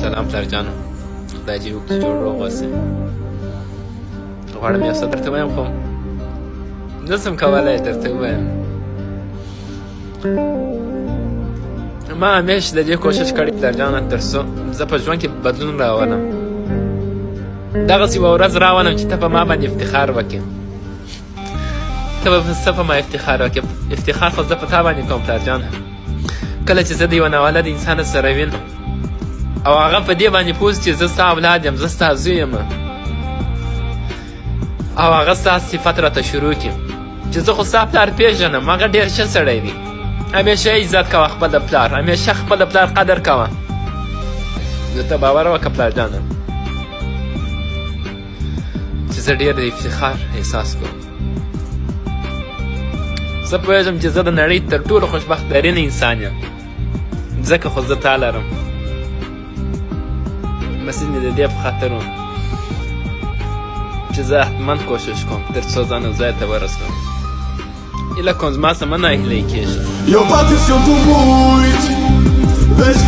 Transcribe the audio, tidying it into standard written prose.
سلام پلارجانو، خدای دې وکړي چې جوړ روغ اوسې. غواړم یو څه درته ووایم خو نه شم کولی درته ووایم. ما همیش د دې کوشش کړی پلارجانه تر څو زه په ژوند کې بدلون راولم. دغسې یوه ورځ راولم چې ته په ما باندې افتخار وکړې. ته به څه په ما افتخار وکړې؟ افتخار خو زه په تا باندې کوم پلارجانه. کله چې زه د یوه ناولد انسان سره وینم او هغه په دې باندې پوه چې زه ستا اولاد یم، زه ستا زوی یم، او هغه ستا صفت راته شروع کړي چې زه خو ستا پلار پېژنم، هغه ډېر ښه سړی دی. همیشه عزت کوه خپل د پلار، همیشه خپل د پلار قدر کوه. نو ته باور وکړه پلارجانه چې زه ډېر د افتخار احساس کوم. زه پوهېږم چې زه د نړۍ تر ټولو خوشبختترین انسان یم، ځکه خو زه تا لرم. بس مې د دې په خاطر و چې زه حتما کوشش کوم تر څو ځان یو ځای ته ورسوم. هیله کوم زما څخه مه ناهیلۍ کېږه. Eu pato e sinto muito, vejo